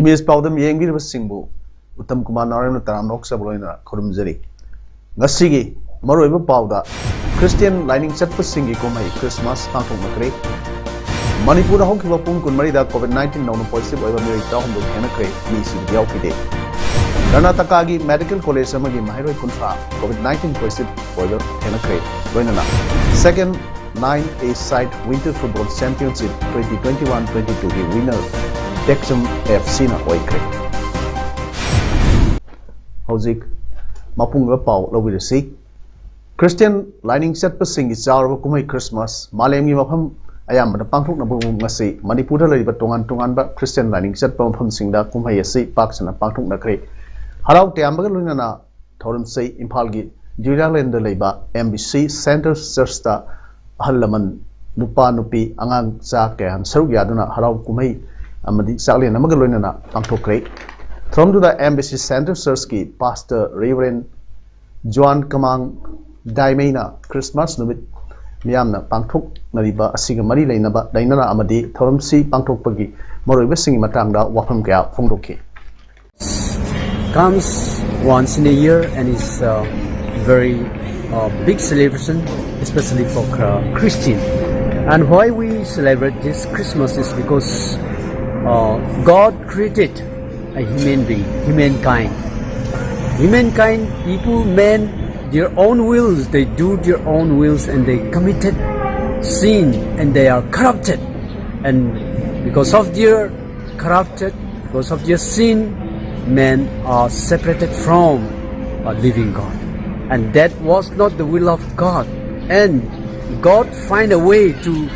Image पाउदम येंगिरब सिंगबु उत्तम कुमार नारायण तराम नोक सबलोइना खुरुमजरी ngasiगी maroiba pauda Christian lining chatpa singi komai Christmas pangthokmakre Manipur da hokkiba pung kunmari da COVID-19 naunu positive oiba mioi tahum do khenakre ni sibdi yaukide Karnataka gi medical college amagi mahairoi kunfa COVID-19 positive oiba khenakre loinana second 9A side winter football championship 2021-22 gi winner Texum FC na oikre Hauzik Mapunga Pau Lowirasi Christian lining set passing is our Kumai Christmas Malemi Mapam ayam the Pangfuk Nabu Masi Manipura Liba Tongan Tonganba Christian lining set Pam Singda Kumhayasi Parks and a Pangfuk Nakre Harau Tiambagaluna Torum say Impalgi Juraland Leba MBC Center Sersta Halaman Nupa Nupi Angang Sake and Sergiaduna Harau Kumai Amadi Sali and Amagaluna Pangtokre From to the Embassy Center Sersky, Pastor Reverend Joan Kamang Daimena Christmas Numit Miamna Pangtok Nariba Asiga Mari Lainaba Dainana Amadi Thoramsi Pangtok Pagi Moribasing Matanga Wapam Gap Fondoki comes once in a year and is a very big celebration, especially for Christian. And why we celebrate this Christmas is because God created a human being, humankind, people, men, their own wills, they do their own wills and they committed sin and they are corrupted. And because of their sin, men are separated from a living God. And that was not the will of God. And God find a way to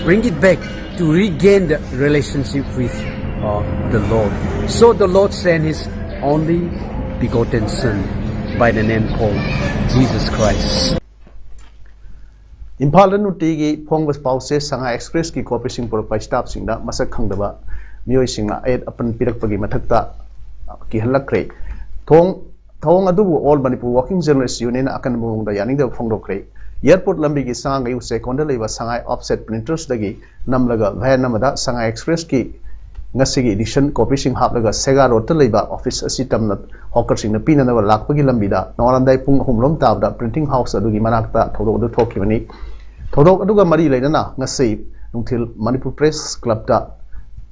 bring it back, to regain the relationship with the Lord. So the Lord sent His only begotten Son by the name called Jesus Christ. Impala Nutigi Pongbas Pause Sanga Express ki Corporation for Pai Staff Singda Masak Kangdaba Mioi Singa Ed upon Pirak Pagi Matakta Kihalakre Thong Adubu All Manipur Walking Journalists Union Akan Mung the Yaning the Fongdokre Airport Lambigi Sanga you second Leva Sanga offset printers Dagi Namlaga Vayanamada Sanga Express ki Ngasigi edition copying Haplaga Sega Rota Leba office Asitamnat Hawkers in the Pinana Lakpagi Lambida Norandai Pung Humlom Tabda printing house Adugi Manakta Todo the Tokimani Todo Aduga Mari Ledana Nasi until Manipur Press Club da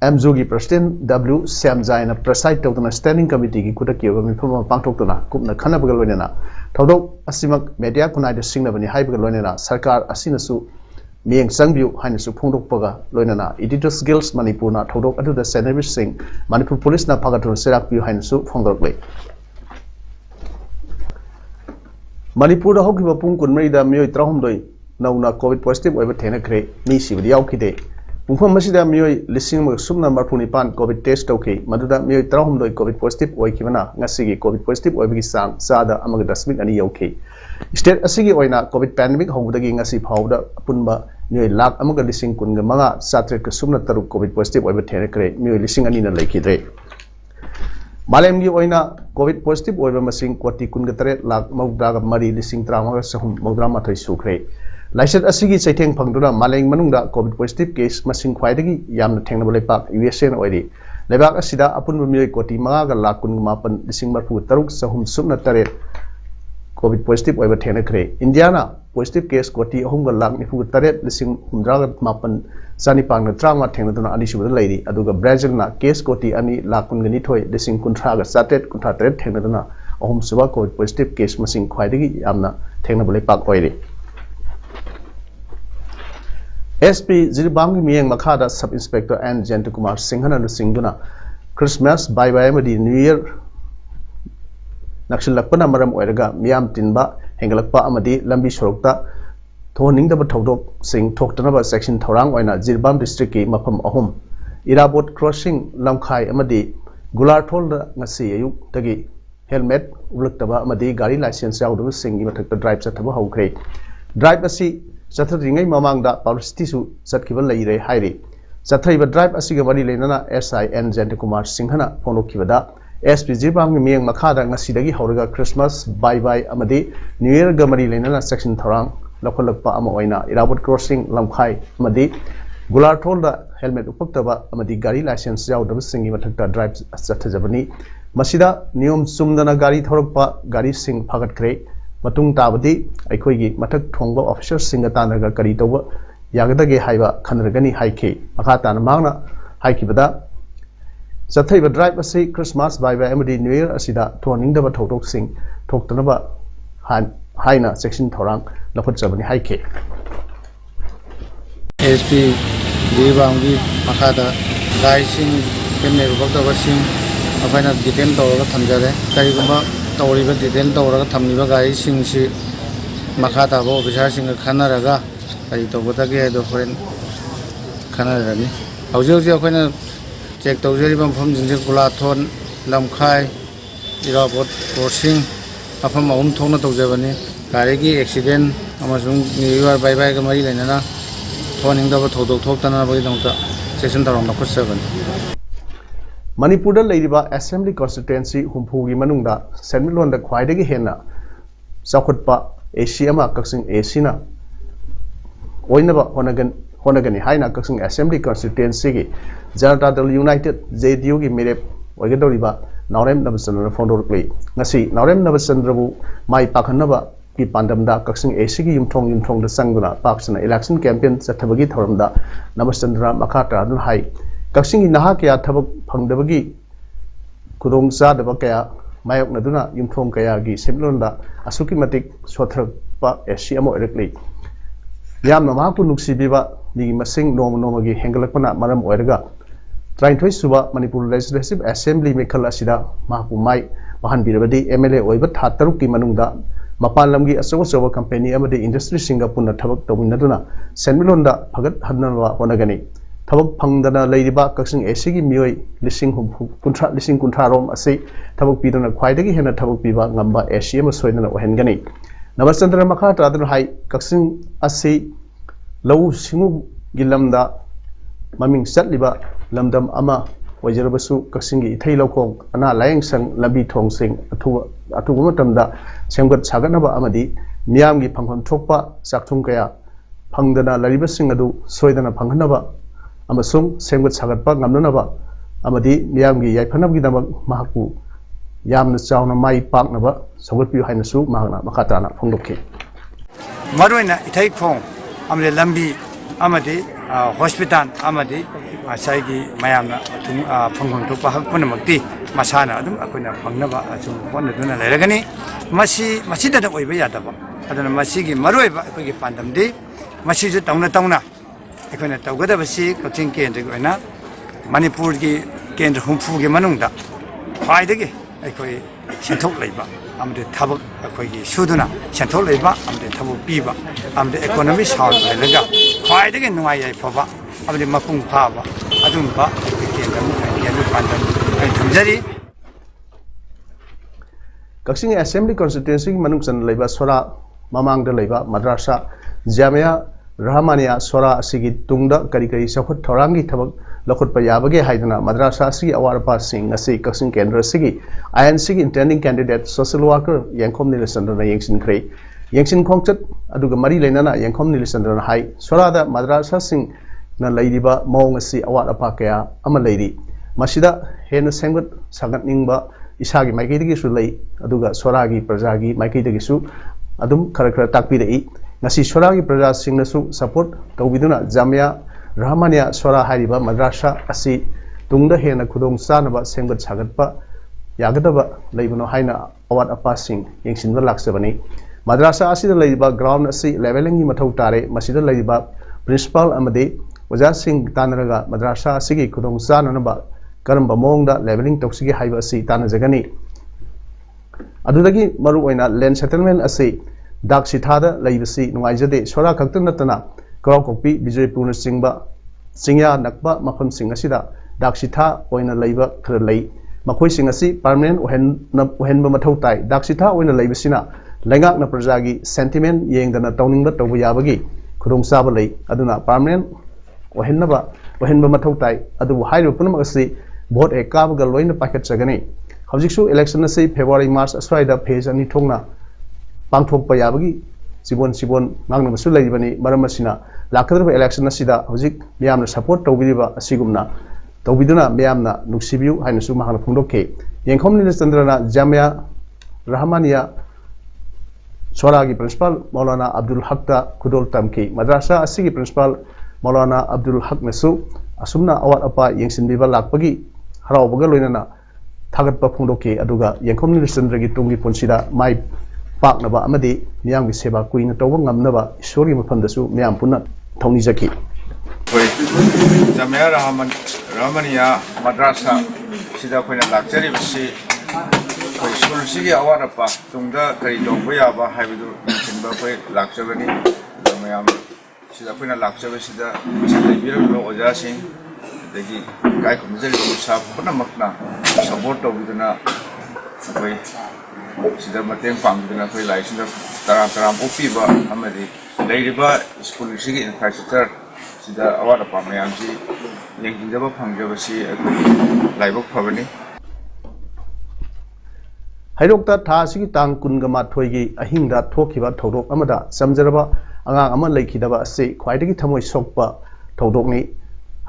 Mzugi President W. Samza in a preside to the standing committee Kutaki from Pantokuna, Kupna Kanabagalona, Todo Asimak Media Kunai the Singh of the Hypergalona, Sarkar Asinasu, Miang Sangview, Hinasu Pundok Paga, Loinana, Editors Guilds Manipuna, Todo Adu the Senator Singh, Manipur Police na Pagaton Serak View Hinasu, Fondorway. Manipur Hokiba Punkun Merida Mio Trahumdoi, Nauna COVID positive over Tenacre, Nisi with the Yaukide. Mufam Masida Mioi listening with Sumna Marpunipan COVID test okay, Maduda Mio Trahumdoi COVID positive Oikivana, Nasigi COVID positive Oibisan, Sada Amagadasmik and okay. State Asigi Oina COVID pandemic home the Gingasi powder Punba Mio Lak Amagadising Kungamanga, Satrek Sumna Taru COVID positive over Tenacre, Mio listening Anina Lake Dre. Malemgi Oina COVID positive over Masing Quati Kungatare Lak Mogdaga Mari listening Trama Sahum Modrama Sucre. Laisat asigi saiteng phangduna maleng manungda COVID positive case masing khwaidagi yamna thengnaba lepak USA na oiri lebak asida apunba mioi koti manga ga lakh kun mapan lising marfu taruk sahum sumna taret COVID positive oiba thengnakhre Indiana positive case koti ahum ga lakh nifu taret lising humdra ga mapan sani pangna trama thengnaduna ani subada leiri aduga Brazil na case koti ani lakh kun ga ni thoi lising kunthra ga satet kunthra taret thengnaduna ahum suba COVID positive case masing khwaidagi yamna thengnaba lepak oiri SP Zirbangi Miang Makada Sub Inspector and Jantakumar Singhana Singhduna Christmas bye bye Madi New Year Nakshilakpana Maram Oiraga Miam Tinba Hengalakpa Amadi Lambi Shorokta Thoning the Batodok Sing Toktanaba Section Torang Oina Zirbam District Mapam Ahum Irabot crossing lamkhai amadi Gularthol ngasi ayuk tagi helmet ulaktaba amadi gari license yaudaba singi mathakta drive chathaba haukhre drive asi chathringai mamangda publicity su chatkiba leire hairi chathaiba drive asi ga mari lenana SIN Jantikumar Singhana phonokibada SP Jibang miyang makhada ngasidagi hauraga Christmas bye bye amadi New Year ga mari lenana section thorang lakholakpa ama oina Irabot crossing lamkhai amadi Gularthol da helmet upaktaba amadi gari license yaudaba singi mathakta drive chathajabani masida niyom sumdana gari thorokpa gari sing phagatkhre matung tabadi aikhoigi mathak thongba officer singa tanaga kari toba yagadage haiba khanragani haike makha tan mangna haikibada chathaiba drive asi Christmas bye bye amadi New Year asida thoningdaba thotok sing thoktanaba haina section thorang lakhotjabani haike SP Dibangi Makada Rising Kemner Bakawasing Avana Diten Dora Tamjare, Kariguma, Toriba Diten Dora Tamiba Rising Makata Bisasing Kanaraga, Karito Botagi, the foreign Kanarani. Auxiliary when check the Zeriban from Zinjulaton, Lamkai, Irabot, Crossing, Afam Tona to Javani, Karigi accident, Amazon New York by Marilena. Manipur Ladiba Assembly Constituency Humpugi Manunda, Semilon the Quidagi Hena, Sakutpa, Asiama Kaksing Asina, Oinaba Honagani Haina Kaksing Assembly Constituency, Janata United, Zayugi Mirep, Ogadoriba, Naurem Navasan Fondo Play, Nasi, Naurem Navasandrabu, My Pakanaba. Ki pandamda kaksing ACG yumthong the sanguna paksana election campaign chathabagi thoramda Namachandra Makata adun hai kaksing naha kya thabak phangdabagi kudong sadaba kaya mayok naduna yumthong kaya gi semlonda asuki matik sothrak pa SC amo erekli yam nama pu nuksibiba ni masing nomagi hengalakpana maram oiraga trainthoi suba Manipur Legislative Assembly mekhal asida mahapu mai mahan birabadi MLA oiba thataruk ki manungda Mapalamgi Asoba company amadi industry Singapore Tabak Tawinaduna, Senmilonda, Pagat Hanava Honagani, Tabak Pangdana Ladyba, Kaksing Asigi Mui, Lissing Kuntra, Lissing Kuntarom, Ase, Tabak Pidana, Quidagi Hena Tabak Piba, Gamba, Asiam Sweden or Hengani. Navasandra Makata, other high, Kaksing Ase, Low Singu Gilamda, Maming Satliba, Lamdam Ama, Wajarabasu, Kaksingi, Taylor Kong, Ana Lang Sang, Labi Tong Sing, Atumatamda. Semgot Saganaba Amadi, Miamgi Panghon Tropa, Saktunkaya, Pangdana Lariba Singadu, Soidana Panghanaba, Amasung, Semgot Sagatpa, Namnaba, Amadi, Miamgi Yapanagi Mahaku, Yam the Sauna Mai Parknaba, Sogopi Hainasu, Mahana, Makatana, Fondoki. Maruina, Itaikong, Amade Lambi, Amadi, Hospital, Amadi, Saigi, Mayamna, Panghon Tropa, Hakunamati, Masana, Akuna, Pangnaba, one of the Leragani. Masida the way Yadaba, Adana Masigi Marueva, Pandamdi, Masija Tauna, Ekona Togada Basi, Kotinki and the Guena, Manipurgi, Kent Humfugi Manunda, Haidegi, Ekoi, Shantok Labor, I'm the Tabak, Ekoi, Suduna, Shantok Labor, I'm the Tabu Piba, I'm the economist house, Lega, Haidegi Noya Pava, I'm the Mapung Pava, Adumba, Ekoi, Pandam, and Tumzari. Kaksing Assembly Constituency Manungsan Leba Sora Mamang de Leba Madrasa Jamia Rahmania Sora Sigi Tungda Karikari Sakut Torangi Tabak Lokut Payabage Haidana Madrasa Sigi Awarpa Sing Nasi Kaksing Kendra Sigi INC intending candidate social worker Yankom Nilisandra Yangshin Kray Yangshin Kongchat Aduga Mari Lenana Yankom Nilisandra Hai Sora da Madrasa Sing Na Ladiba Mongasi Awarapa Kaya Ama Lady Masida Hena Sangut Sagat Ningba Isagi Maikidigi Sulay, Aduga Soragi, Prajagi, Maikidigisu, Adum Karakara Takpidi, Nasi Soragi Praja Singnasu, support, Tawiduna, Jamia, Rahmania, Sora Hariba, Madrasa, Asi, Tungda Hena Kudong Sanaba, Sengat Sagatpa, Yagadaba, Labano Haina, Awat Apasing, Yangshin Laksabani, Madrasa Asi the Ladiba, ground Asi, leveling Matotare, Masida Ladiba, Principal Amade, Wajasing Tanaraga, Madrasa Sigi Kudong Sanaba. Karamba Mongda leveling toxic hive asi Tana Zagani. Adudagi Maruina land settlement asi Dak Sithada Laibasi Nuaizade Sora Kaktanatana Krakopi Vijay Puna Singba चिंया नकबा मफमसिंग असिदा दाक्षिथा ओइना लैबा खर लै मखोइसिंग असि permanent ओहेनब मथौ ताई दाक्षिथा ओइना लैबसिना लैंगाकना प्रजागी sentiment येंगदना तौनिंगबा तौबा याबगी खुदोंचाबा लै अदुना permanent ओहेनब मथौ ताई अदुबु हाइरो पुनमक असि vote ए काबगा लोइना पाइखटचगनी हौजिकसु election असि फेब्रुआरी मार्च अस्वाइदा फेज अनि थोंगना पांथोकपा याबगी सिबोन मांगनबसु लैबनी मरम असिना लाखद्रबा इलेक्शन असिदा हौजिक मियामना सपोर्ट तौबिरिबा असिगुमना तौबिदुना मियामना नुक्सिबियु हाइनसु महाना फोंदोके येंखोम नीलचंद्रना जामिया रहमानिया सोरागी प्रिंसिपल मौलाना अब्दुल हकता खुदोल तमकी मद्रासा असिगी प्रिंसिपल मौलाना अब्दुल हक नसु असुमना अवात अपा येंसिनबिबा लाकपगी हरावबगा लोइनाना थागतपा फोंदोके अदुगा येंखोम नीलचंद्रगी तुंगी पुंसिदा माइ पाकनबा अमदी मियामगी सेवा कुइना तौबा ngamnaba ईश्वरगी मफमदसु मियाम पुन्ना थौनिजकी जामिया रहमानिया मद्रासा सिदा खोइना लाक्चरिबसि खोइ स्कूल सिगी अवात अपा तुंगदा करि तौबा याबा हाइबदु सिनबा खोइ लाक्चबनी मयाम सिदा खोइना लाक्चबसिदा सिलेबिरलो ओजासिंग दगी काय खमजरि सा पुनमकना सपोर्ट तौबिदुना खोइ सिदा मतेंग पांगदुना खोइ लाइसिंदा तराम ओपीबा अमदि लैरिबा स्कूल सिगी इंफ्रास्ट्रक्चर सिदा अवात अपा मयामसि येंगिंजबा फंगजबसि लाइबक फबनी हाइरोक्ता था सिगी तांग कुनगा माथोइगी अहिंगदा थोखिबा थौदोक अमदा समजरबा अंगांग अमा लैखिदबा असे ख्वाइदगी थमोइ सोकपा थौदोकनी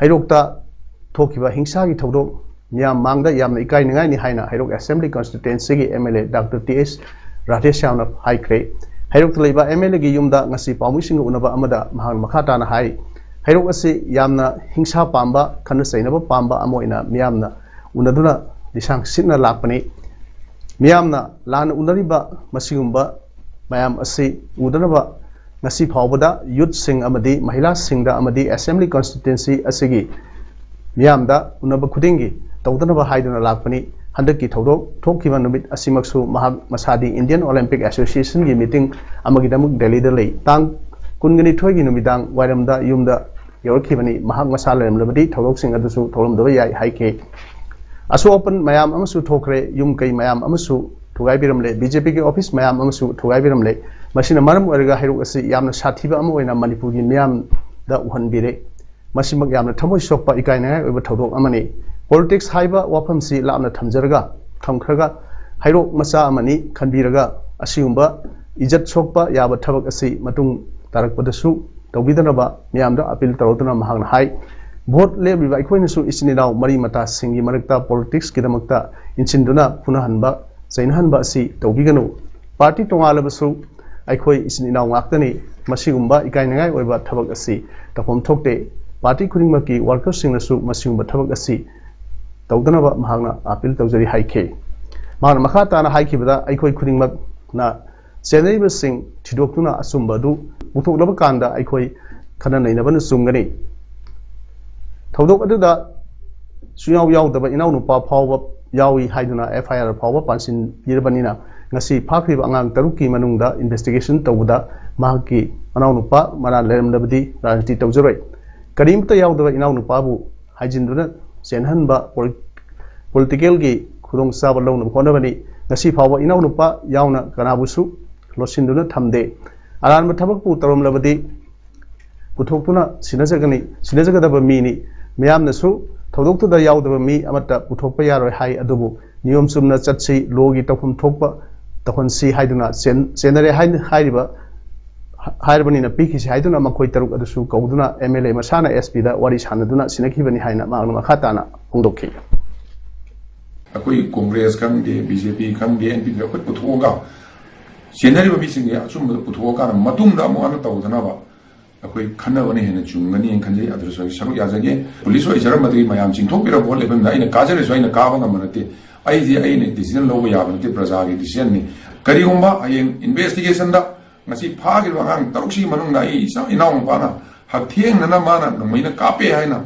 हाइरोक्ता थोखिबा हिंसागी थौदोक मियाम मांगदा यामना इकाइनिंगाइनि हाइना हाइरोक assembly constituency MLA doctor TS राधेश्यामना हाइख्रे हाइरोक्ता लैबा एमएलए गी युमदा ngasi पाउमिसिंग उनबा अमदा महान मखाताना हाइ हाइरोक असे यामना हिंसा पांबा खन सैनबा पांबा अमोइना मियामना उनदुना दिसांग सिटना लापनी मियामना लान उनरिबा मसिगुंबा मयाम असे उदनबा ngasi फावबदा यूथ सिंग अमदी महिला सिंगदा अमदी असेंबली कॉन्स्टिट्यूएंसी असेगी मियामदा उनबा खुदिंगी तौदनबा हाइदुना लापनी हंदकी थौदोक थोखिबा नुमित असिमक्सु महाग मसादी इंडियन ओलंपिक एसोसिएशन की मीटिंग अमगिदमुक दिल्ली दा लई तांग कुनगनी थोइगी नुमिदांग वाइरमदा युमदा यौरखिबनी महाग मसा लेमलबदी थौदोकसिंग अदुसु थौलमदबा याइ हाइके असोपन मयाम अमसु थोखरे युम कई मयाम अमसु थुगाइबिरमले बीजेपी के ऑफिस मयाम अमसु थुगाइबिरमले मसिना मरम ओरगा हाइरोक असि यामना साथीबा अम ओइना मणिपुर की मियाम दा उहनबिरे मसिमक यामना थमोइ सोकपा इकाइनाय ओइबा थौदोक अमनी पॉलिटिक्स हाइबा वाफमसी लामना थमजरगा थमखरगा हाइरोक मचा अमनी खनबिरगा असिगुंबा इज्जत सोकपा याबा थबक असि मतुंग तारकपदसु तौबिदनबा मियामदा अपील तौदना महागना हाइ भोट लेबिबा अखोइनसु इसिनिनाव मरी मता सिंगी मरक्ता पॉलिटिक्स किदमक्ता इंसिनदुना पुनहनबा जैनहनबा असि तौबिगनु पार्टी तोंगालबसु अखोइ इसिनिनाव ngakतनी मसिगुंबा इकाइनगाय ओइबा थबक असि तफम थोकते पार्टी खुदिंगमकी वर्कर्स सिंगनसु मसिगुंबा थबक असि तौदनबा महागना अपील तौजरी हाइखे महागना मखा ताना हाइखिबदा अखोइ खुदिंगमकना चेनैबा सिंग थिदोक्तुना असुंबदु उथोकलबा कांदा अखोइ खना नैनबन चुंगनी थौदोक अदुदा सुयाव यावदबा इनाव नुपा फावबा यावी हाइदुना एफआईआर फावबा पांसिन बिरबनिना ngasi फाख्रिबा अंगांग तरुकी मनुंगदा इन्वेस्टिगेशन तौबदा माहकी अनाव नुपा मना लेरमदबदी राजनीति तौजरoi करीमता यावदबा इनाव नुपाबु हाइजिनदुना चेनहनबा पॉलिटिकल की खुदोंग चाबा लौनब होनबनी ngasi फावबा इनाव नुपा यावना कनाबुसु लोसिनदुना थमदे अरानबा थबकपु तरोमलबदी पुथोक्तुना सिनजगदबा मीनी मियामनसु थौदोक्तुदा यावदबा मी अमता पुथोकपा यारोय हाइ अदुबु नियम चुमना चटसी लोगी तफम थोकपा तखनसी हाइदुना चेनरे हाइरबनिना पीखिसी हाइदुना मखोइ तरुक अदुसु कौदुना एमएलए मसाना एसपी दा वारी सानदुना सिनखिबनी हाइना मागना मखाताना फोंदोखि अखोइ Congress खंगे BJP खंगे NP अखोइ पुथोगा चेनरिबा बिसिंगे assume पुथोगा मतुंगदा Mona तौदनाबा अखोइ खन्नबने हेन चुंगनी खंजे अदुसु सरु याजगे पुलिस ओइ जरमदि मयाम चिंथोकबिरा बोल लेबन आइना काजरे सोइना काबा ngमनते आइने डिसीजन लोग याबनते प्रजा की डिसीजन नि करिगुंबा आयें इन्वेस्टिगेशन दा ngasi फागिर वांग तरुक्सी मनुंग नाई इनाव पाना हथियेंग नना माना नमैना कापे हाइना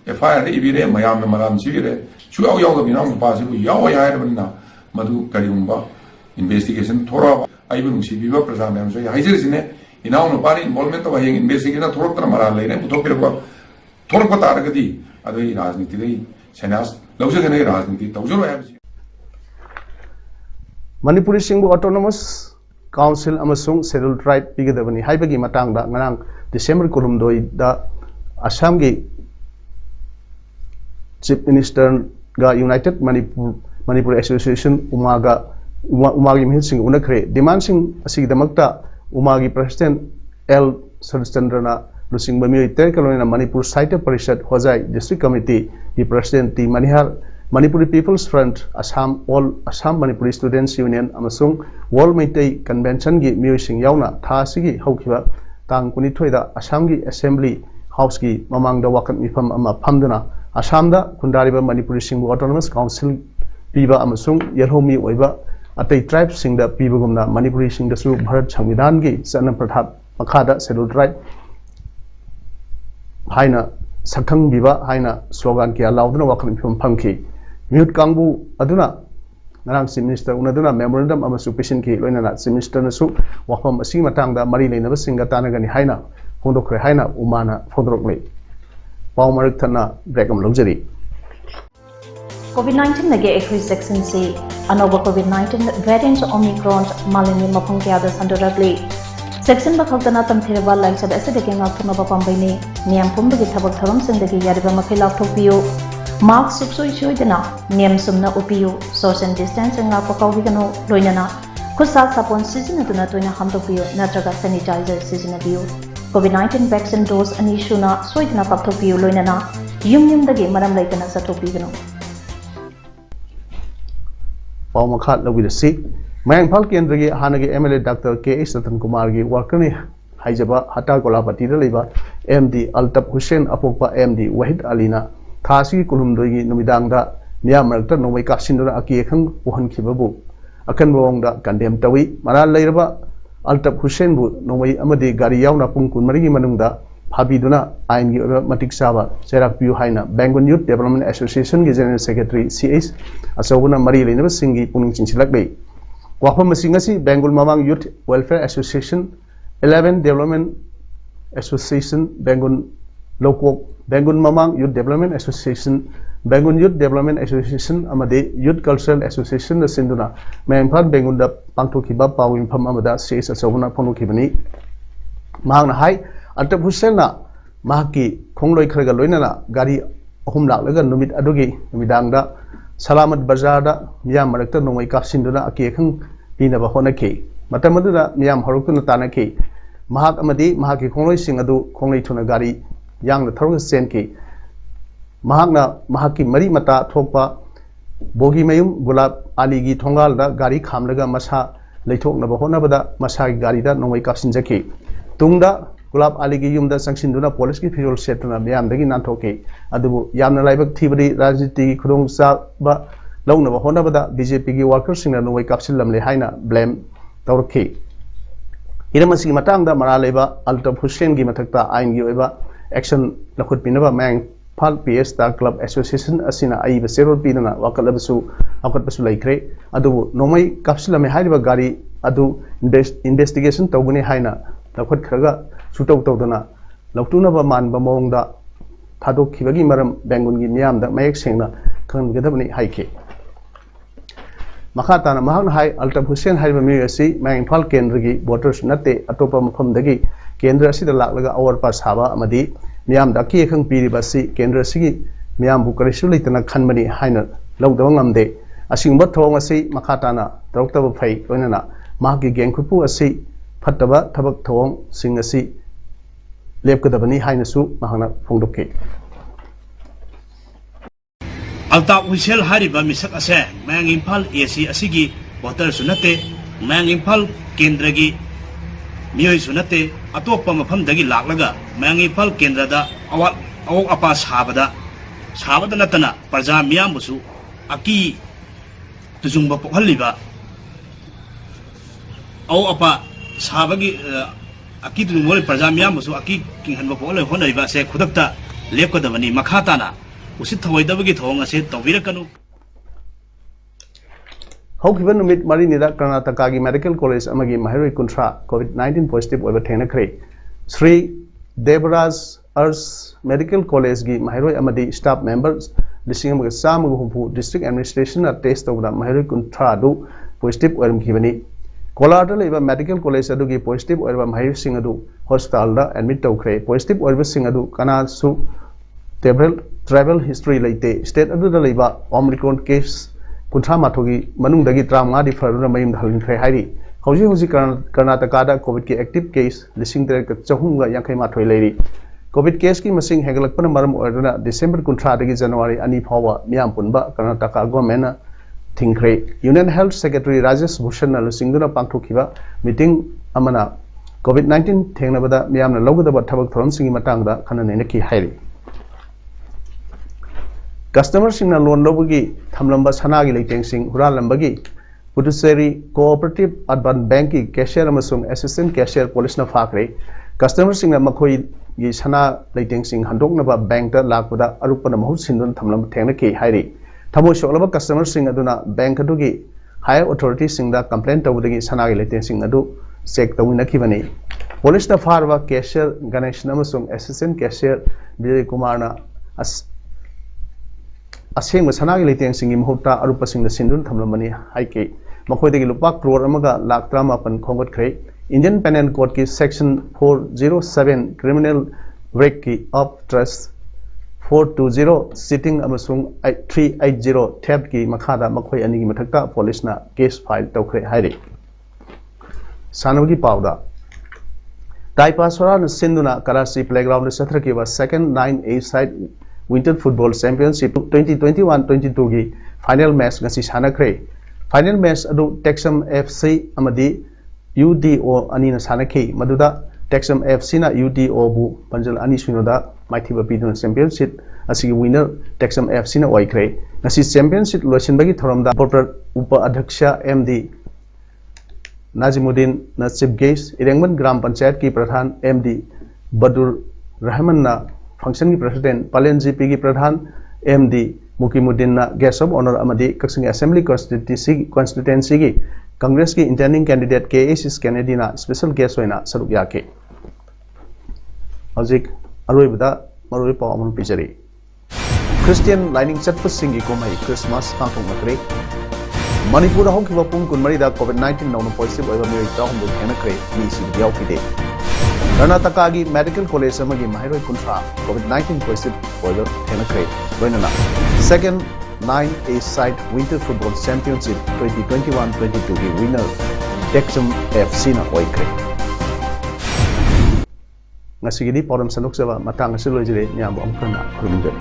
एफआईआर इबिरे मयाम मराम सिबिरे चुयाव याव बिनाव पासिबु याव यायरबना मधु करिगुंबा इन्वेस्टिगेशन थोरा आइबु नुसिबिबा प्रजा नाम सो हाइजरिसिने इनाव पानी इन्वॉल्वमेंट तो आयें इन्वेस्टिगेशन थोरक्तना मरा लेने पुथोकिरबा थोरक तारगदी अदई राजनीति दई सेनास लौजगने राजनीति तौजरो है Manipuri Singbu Autonomous Council amasung Scheduled Tribe pigedabani haibagi matangda ngarang December kulumdoi da Assam gi Chief Minister ga United Manipur Association umagi mihit sing unakre demand sing asigdamakta umagi President L Sarchandrana lusing bami ter kalona Manipur Site Parishad Hojai District Committee gi President T Manihar Manipuri People's Front Assam All Assam Manipuri Students Union amasung World Meitei Convention gi miyosing yauna tha sigi haukiba tang kunithoi da Assam gi Assembly House gi mamang da wakat mifam ama phamduna Assam da kundariba Manipuri Singbu Autonomous Council piba amasung yelhomi oiba atei tribes sing da pibagumna Manipuri sing da su Bharat Samvidhan gi sanam prathat makhada Scheduled Tribe haina sakhang biba haina slogan ki alauduna wakat mifam phamki Mute Kangbu aduna narang Chief Minister unaduna memorandum amasu patient ki loinana Chief Minister nasu wafam asing matangda mari leinaba singa tanagani haina fondokre haina umana fondorokle paw marik thana breakam lojari COVID-19 nage ekhui section C anoba COVID-19 variant Omicron malini mapang kya da sandorakle section ba khawtana tamthirba laisab asideke ngakthuna ba pambaini niam pumbagi thabak tharam singdagi yariba makhai lakthokpiyo Mask subsoi choidana niam sumna upiyo social distancing nga pakawigano loinana khusa sapon season aduna toina hamtopiyo natraga sanitizer season biyo COVID-19 vaccine dose ani shuna soidana paktopiyo loinana yum dagi maram laitana satopigano paw makhat lawidasi mayang phal kendra gi hanagi MLA Dr. K.S. Ratan Kumar gi worker ni haijaba hata kolapati da leiba MD Altaf Hussain apokpa MD Wahid Alina Thasi kulumdoi numidang da miyam marakta nomai kapsindura aki ekhang puhan khibabu akan bawang da condemn tawi mara leiraba Altaf Hussain bu nomai amadi gari yauna pung kun marigi manungda phabiduna ain gi matik saba serak piu haina Bengal Youth Development Association gi General Secretary CH asawuna mari leinaba singi puning chinchilak bei wafam masingasi Bengal Mamang Youth Welfare Association 11 Development Association Bengal Lokok Bengal Mamang Youth Development Association, Bengal Youth Development Association, amade Youth Cultural Association, the Sinduna, Mayangpal Bengal da Pangtokiba, Pawim Pam Amada, says a Savana Ponokibani. Mahang Hai, Altaf Hussaina, Mahaki, Kongloi Kragaloina, Gari Humla, Lega Numit Adogi, Numidanga, Salamat Bazada, Miam Marekta, no Wake Sinduna, Akekang, Pina Bahonake, Matamadura, Miam Horokuna Tanake, Mahak Amadi, Mahaki Kongloi Singadu, Kongloi Tunagari. Yang the thorough senki Mahagna Mahaki Mari Mata Thokpa Bogi Mayum Gulab Aligi Tongal da Gari Kamlaga Masa Leitok Nabahonabada Masai Garida Nomai Kapsinjaki Tungda Gulab Aligi Yum da Sangsinduna Police Visual Setana Miam Dagi Nantoke Adu Yamna Laibak Tibri Rajiti Kudong Saba Long Nabahonabada BJP workers in the Nomai Kapsilam Lehaina blame Torke Iramasi Matanga Maraleba Altaf Hussain Gimatakta Ain Giva Action Lakut Pinaba Mang Pal PS Star Club Association Asina Aiba Zero Pinana Wakalabasu Akat Basu Laikre Adu Nomai Kapsula Mehaiba Gari Adu investigation Toguni Haina Lakut Kraga Suto Todana Lautuna Man Bamongda Tado Kivagi Maram Bangungi Niam that Mayak Singna Kan Gadabani Haike Makatana Mahang Hai Altaf Hussain Haiba Mirasi Mang Pal Kendrigi Waters Nate Atopa Mapamdagi Kendra Sida Laga our pass haba Amadi Miam Daki Kang Piribasi Kendra Sigi Miam Bukarishuli Tana Kanmani Hainer Logdong de Asing Botong Asi Makatana Dr. Fay Onana Maki Gankupu Asi Pataba Tabak Tong Sing Asi Lepkadabani Hainasu Mahana Fundoke Altaf Hussain Hariba Misak Ase Mang Impal AC Asigi Water Sunate Mang Impal Kendragi Miyoi Sunate Atopa Mapamdagi Laklaga Mangipal Kendrada Awak Apa Sabada Natana Parza Miambusu Aki Tuzumba Haliba Aw Apa Sabagi Aki Tumori Parza Miambusu Aki King Hanbapola Honaiba Se Kudakta Lepkodavani Makatana Usit Hawaii Tonga said Tavirakanu Haukiba numit marinida Karnataka Medical College amagi Mahari Kuntra COVID-19 positive over Tenakre Sri Devaraj Arts Medical College gi Mahiroi amadi staff members lising amaga samaga humpu district administration na test tawda Mahiroi kuntra adu positive oiram khibani Kolar leba medical college adu gi positive oirba Mahiroi sing adu hospital da admit tawkhre positive oirba sing adu kana su travel history leite state adu da leba Omicron case kuntra mathogi manungdagi tramnga di faruna mayim halin khre hairi Hauji Karnataka da COVID ki active case lising tere ka chahunga yankai mathoi leiri COVID case ki masing hegalakpana maram oirna December kuntra dagi January ani phawa miyam punba Karnataka government na thingkhre Union Health Secretary Rajesh Bhushan na singduna pangthokhiba meeting amana COVID-19 thengnabada miyamna logdaba thabak thoron singi matangda khana nena ki hairi Customer singna loan lobagi thamlamba sanagi leiteng sing huralambagi Puducherry Cooperative Urban Bank ki cashier amasung assistant cashier police na phakre customer singna makhoi gi sana leiteng sing handoknaba bank ta lakpada arupana mahut sindun thamlam thengna ki hairi thamo shoklaba customer sing aduna bank adugi higher authority singda complaint tawdagi sana gi leiteng sing adu check tawina khibani police na pharwa cashier Ganesh amasung assistant cashier Vijay Kumar na aseng sanagi leiteng singi mahutta arupa singda sindun thamlamani haike makhoi lupa crore amaga lakh 38 khongot khre Indian Penal Code ki section 407 criminal break ki of trust 420 sitting amasung 380 theft ki makhada makhoi ani gi mathakta police na case file tawkhre hairi sanawgi pawda Taipa Sora na sinduna Karachi playground na satra ki wa second 9A side Winter Football Championship 2021-22 gi final match ngasi sanakre final match adu Texam FC amadi UDO ani na sanakhi maduda Texam FC na UDO bu panjal ani sunoda maithiba pidun championship asigi winner Texam FC na oikre ngasi championship loisinbagi thoramda upa adhyaksha MD Najimuddin na chief guest Irengman Gram Panchayat ki pradhan MD Badur Rahman na function ki president Palen GP ki pradhan MD Mukimuddin na guest of honor amadi Kaksing Assembly constituency ki Congress ki intending candidate KAC Kennedy na special guest hoina saruk yake hojik aroibada maroi pawamon pijari Christian lining chatpa singi komai Christmas pangthong makre Manipur hokkiba pung kunmari da COVID-19 nauna positive oiba mioi tahum bu thena kre ni si diaw kide Karnataka gi medical college amagi Mahiroi kuntra COVID-19 positive oiba thena kre roinana second 9A side Winter Football Championship 2021-22 gi winner Texam FC na oikre ngasigidi poram sanuk seba matang asiloi jire nyambo amkana khurumjari